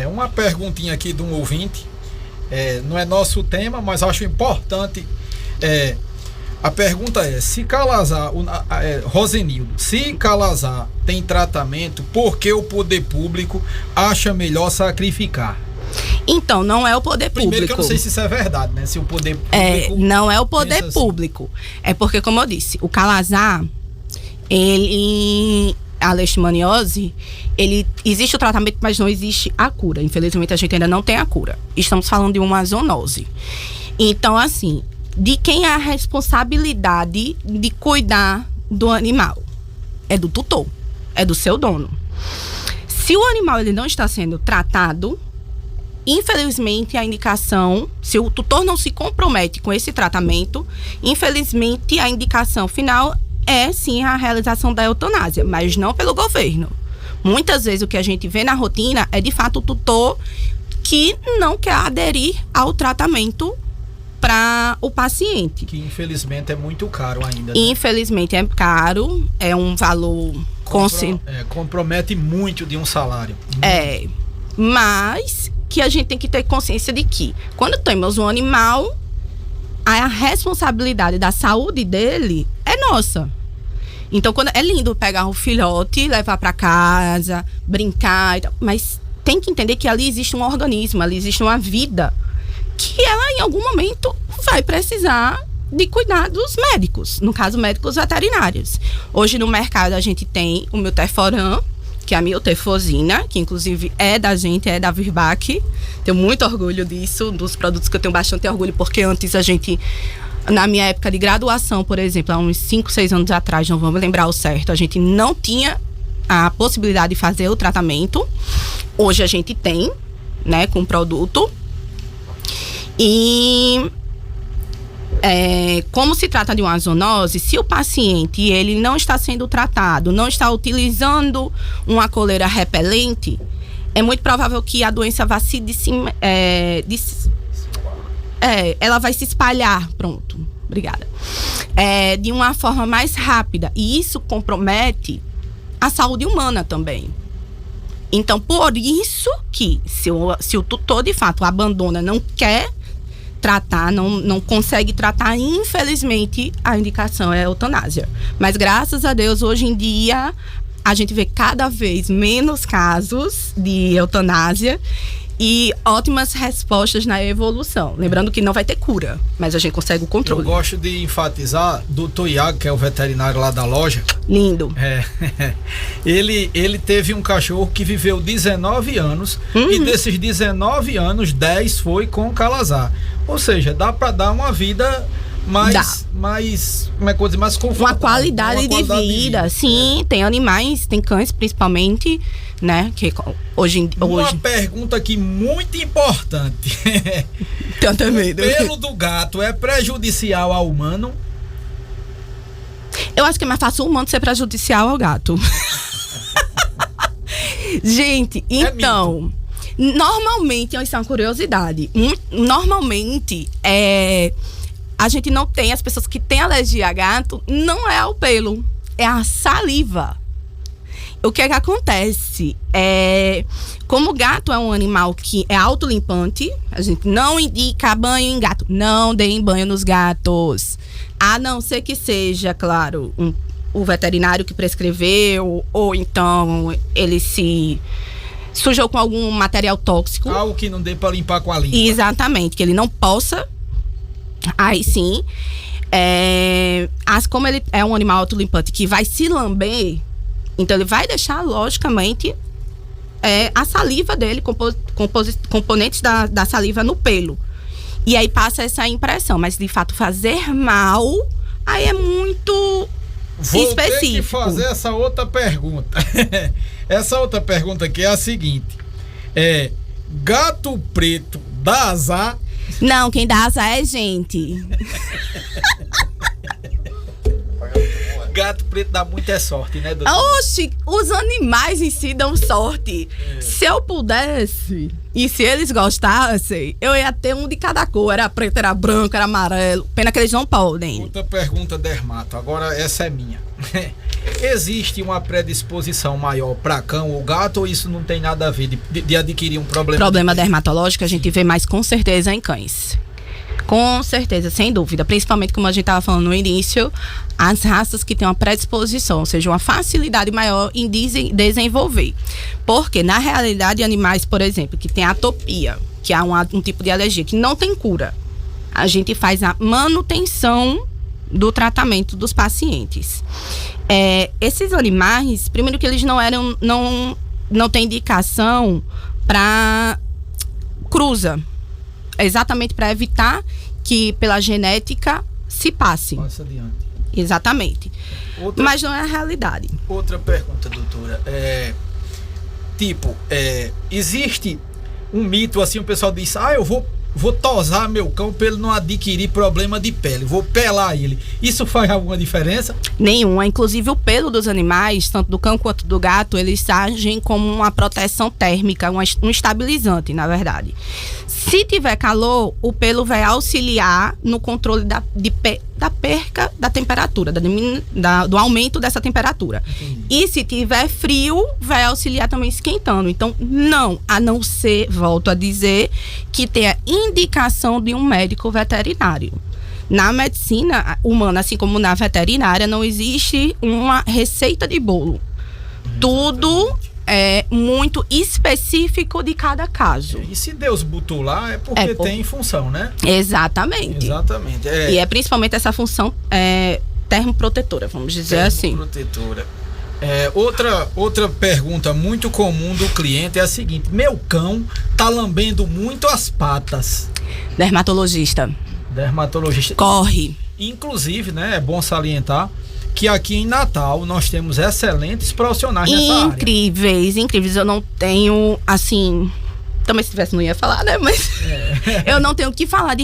Uma perguntinha aqui de um ouvinte. Não é nosso tema, mas acho importante. A pergunta é: se Calazar, Rosenildo, se Calazar tem tratamento, por que o poder público acha melhor sacrificar? Então, não é o poder público. Primeiro que eu não sei se isso é verdade, né? Se o poder público... não é o poder público. É porque, como eu disse, o Calazar, a leishmaniose, existe o tratamento, mas não existe a cura. Infelizmente, a gente ainda não tem a cura. Estamos falando de uma zoonose. Então, assim, de quem é a responsabilidade de cuidar do animal? É do tutor, é do seu dono. Se o animal ele não está sendo tratado, infelizmente a indicação, se o tutor não se compromete com esse tratamento, infelizmente a indicação final é sim a realização da eutanásia, mas não pelo governo. Muitas vezes o que a gente vê na rotina é de fato o tutor que não quer aderir ao tratamento para o paciente. Que infelizmente é muito caro ainda. Né? Infelizmente é caro, é um valor... compromete muito de um salário. Mas que a gente tem que ter consciência de que quando temos um animal, a responsabilidade da saúde dele é nossa. Então, é lindo pegar o filhote, levar para casa, brincar e tal, mas tem que entender que ali existe um organismo, ali existe uma vida que ela, em algum momento, vai precisar de cuidados médicos, no caso, médicos veterinários. Hoje, no mercado, a gente tem o milteforam, que é a miltefosina, que inclusive é da gente, é da Virbac. Tenho muito orgulho disso, dos produtos que eu tenho bastante orgulho, porque antes a gente, na minha época de graduação, por exemplo, há uns 5, 6 anos atrás, não vamos lembrar o certo, a gente não tinha a possibilidade de fazer o tratamento. Hoje a gente tem, né, com produto. E como se trata de uma zoonose, se o paciente ele não está sendo tratado, não está utilizando uma coleira repelente, é muito provável que a doença vá ela vai se espalhar, pronto, obrigada, de uma forma mais rápida, e isso compromete a saúde humana também. Então, por isso que se o tutor de fato abandona, não quer tratar, não consegue tratar, infelizmente a indicação é a eutanásia. Mas graças a Deus, hoje em dia a gente vê cada vez menos casos de eutanásia e ótimas respostas na evolução. Lembrando que não vai ter cura, mas a gente consegue o controle. Eu gosto de enfatizar, doutor Iago, que é o veterinário lá da loja. Lindo. Ele teve um cachorro que viveu 19 anos e desses 19 anos, 10 foi com Calazar. Ou seja, dá para dar uma vida mais como é que eu vou dizer, mais confortável. Uma qualidade de vida. Sim, tem animais, tem cães principalmente, né? Que hoje... Uma pergunta aqui muito importante. Tenho até medo. O pelo do gato é prejudicial ao humano? Eu acho que é mais fácil o humano ser prejudicial ao gato. Gente, então... Normalmente, isso é uma curiosidade. Normalmente, a gente não tem, as pessoas que têm alergia a gato, não é ao pelo, é a saliva. O que é que acontece? Como o gato é um animal que é autolimpante, a gente não indica banho em gato. Não deem banho nos gatos. A não ser que seja, claro, o veterinário que prescreveu, ou então ele se sujou com algum material tóxico. Algo que não dê para limpar com a língua. Exatamente, que ele não possa. Aí sim. Como ele é um animal autolimpante que vai se lamber, então ele vai deixar, logicamente, a saliva dele, componentes da saliva no pelo. E aí passa essa impressão. Mas, de fato, fazer mal, aí é muito específico. Vou ter que fazer essa outra pergunta. Essa outra pergunta aqui é a seguinte. Gato preto dá azar? Não, quem dá azar é gente. Gato preto dá muita sorte, né, doutor? Oxi, os animais em si dão sorte. Se eu pudesse, e se eles gostassem, eu ia ter um de cada cor. Era preto, era branco, era amarelo. Pena que eles não podem. Outra pergunta, Dermato. Agora essa é minha. Existe uma predisposição maior para cão ou gato, ou isso não tem nada a ver de adquirir um problema? Dermatológico a gente vê mais com certeza em cães. Com certeza, sem dúvida. Principalmente, como a gente estava falando no início, as raças que têm uma predisposição, ou seja, uma facilidade maior em desenvolver. Porque, na realidade, animais, por exemplo, que têm atopia, que é um tipo de alergia que não tem cura, a gente faz a manutenção do tratamento dos pacientes. Esses animais, primeiro que eles não têm indicação para cruza. Exatamente para evitar que pela genética se passe. Passa adiante. Exatamente. Mas não é a realidade. Outra pergunta, doutora. Existe um mito assim, o pessoal diz, eu vou tosar meu cão para ele não adquirir problema de pele, vou pelar ele. Isso faz alguma diferença? Nenhuma. Inclusive o pelo dos animais, tanto do cão quanto do gato, eles agem como uma proteção térmica, um estabilizante, na verdade. Se tiver calor, o pelo vai auxiliar no controle da perca da temperatura, do aumento dessa temperatura. Entendi. E se tiver frio, vai auxiliar também esquentando. Então, a não ser, volto a dizer, que tenha indicação de um médico veterinário. Na medicina humana, assim como na veterinária, não existe uma receita de bolo. Tudo é muito específico de cada caso. E se Deus botou lá, é porque tem função, né? Exatamente. E é principalmente essa função termoprotetora, vamos dizer assim. Termoprotetora. Outra pergunta muito comum do cliente é a seguinte: meu cão tá lambendo muito as patas. Dermatologista. Corre. Inclusive, né, é bom salientar que aqui em Natal nós temos excelentes profissionais nessa área. Incríveis. Eu não tenho, assim... Também se tivesse não ia falar, né? Mas eu não tenho o que falar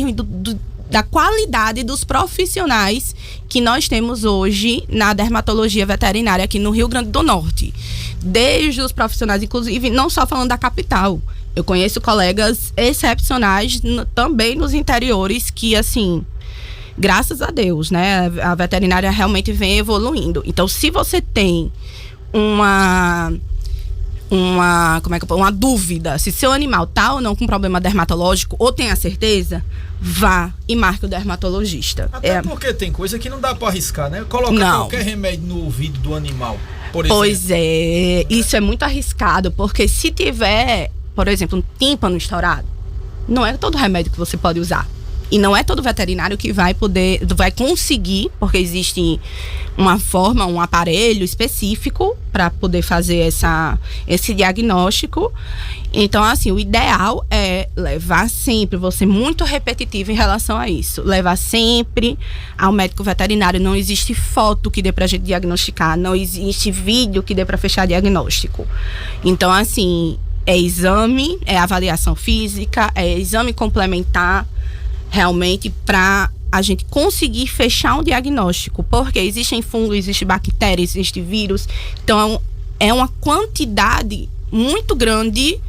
da qualidade dos profissionais que nós temos hoje na dermatologia veterinária aqui no Rio Grande do Norte. Desde os profissionais, inclusive, não só falando da capital. Eu conheço colegas excepcionais também nos interiores que, assim... Graças a Deus, né? A veterinária realmente vem evoluindo. Então, se você tem uma dúvida se seu animal tá ou não com problema dermatológico, ou tem a certeza, vá e marque o dermatologista. Até porque tem coisa que não dá para arriscar, né? Colocar qualquer remédio no ouvido do animal, por exemplo. Pois é, isso é muito arriscado, porque se tiver, por exemplo, um tímpano estourado, não é todo remédio que você pode usar. E não é todo veterinário que vai conseguir, porque existe uma forma, um aparelho específico para poder fazer esse diagnóstico. Então, assim, o ideal é levar sempre, vou ser muito repetitivo em relação a isso, levar sempre ao médico veterinário. Não existe foto que dê pra gente diagnosticar, não existe vídeo que dê pra fechar diagnóstico. Então, assim, é exame, é avaliação física, é exame complementar, realmente para a gente conseguir fechar um diagnóstico, porque existem fungos, existe bactéria, existe vírus, então é uma quantidade muito grande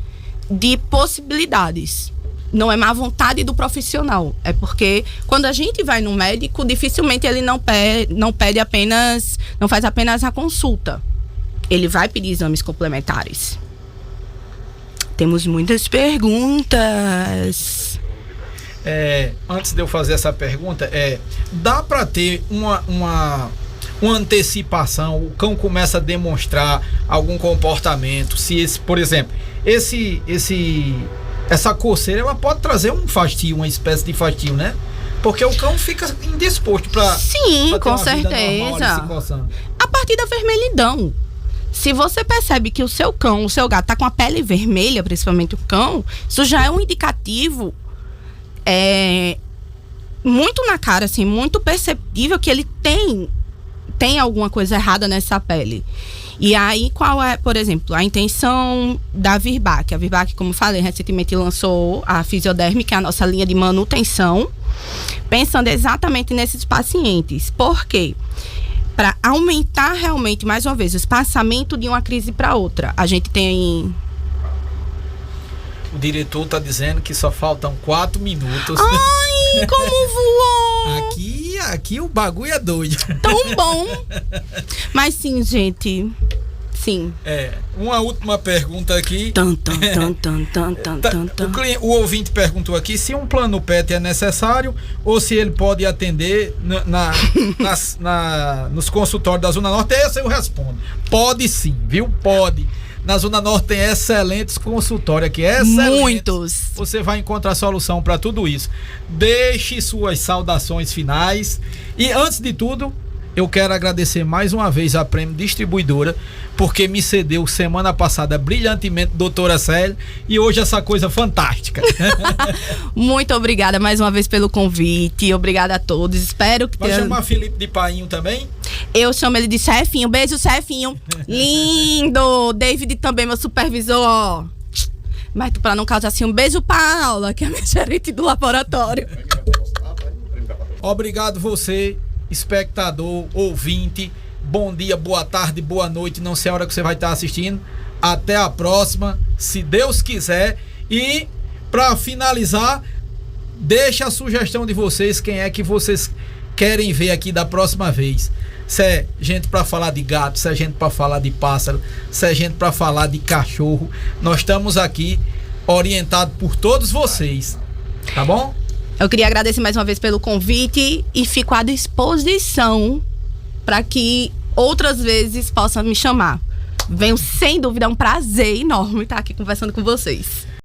de possibilidades. Não é má vontade do profissional, é porque quando a gente vai no médico, dificilmente ele não faz apenas a consulta, ele vai pedir exames complementares. Temos muitas perguntas. Antes de eu fazer essa pergunta, dá para ter uma antecipação? O cão começa a demonstrar algum comportamento, se por exemplo, essa coceira, ela pode trazer um fastio, uma espécie de fastio, né? Porque o cão fica indisposto para com certeza. A partir da vermelhidão. Se você percebe que o seu cão, o seu gato tá com a pele vermelha, principalmente o cão, isso já é um indicativo muito na cara, assim, muito perceptível que ele tem alguma coisa errada nessa pele. E aí, qual é, por exemplo, a intenção da Virbac? A Virbac, como falei, recentemente lançou a Fisioderm, que é a nossa linha de manutenção, pensando exatamente nesses pacientes. Por quê? Para aumentar realmente, mais uma vez, o espaçamento de uma crise para outra. A gente tem... O diretor tá dizendo que só faltam 4 minutos. Ai, como voou! Aqui aqui o bagulho é doido. Tão bom. Mas sim, gente. Sim. Uma última pergunta aqui. O ouvinte perguntou aqui se um plano PET é necessário ou se ele pode atender nos consultórios da Zona Norte. Essa eu respondo. Pode sim, viu? Pode. Na Zona Norte tem excelentes consultórios aqui. Excelentes. Muitos. Você vai encontrar solução para tudo isso. Deixe suas saudações finais. E antes de tudo, eu quero agradecer mais uma vez a Prêmio Distribuidora, porque me cedeu semana passada brilhantemente doutora Célia e hoje essa coisa fantástica. Muito obrigada mais uma vez pelo convite. Obrigada a todos. Espero que Vai chamar Felipe de Painho também? Eu chamo ele de chefinho. Beijo, chefinho. Lindo. David também, meu supervisor, ó. Mas pra não causar assim, um beijo pra Aula, que é a minha gerente do laboratório. Obrigado você, espectador, ouvinte. Bom dia, boa tarde, boa noite. Não sei a hora que você vai estar assistindo. Até a próxima, se Deus quiser. E para finalizar, deixa a sugestão de vocês. Quem é que vocês querem ver aqui da próxima vez? Se é gente para falar de gato, se é gente para falar de pássaro, se é gente para falar de cachorro, nós estamos aqui orientados por todos vocês. Tá bom? Eu queria agradecer mais uma vez pelo convite e fico à disposição para que outras vezes possam me chamar. Venho sem dúvida, é um prazer enorme estar aqui conversando com vocês.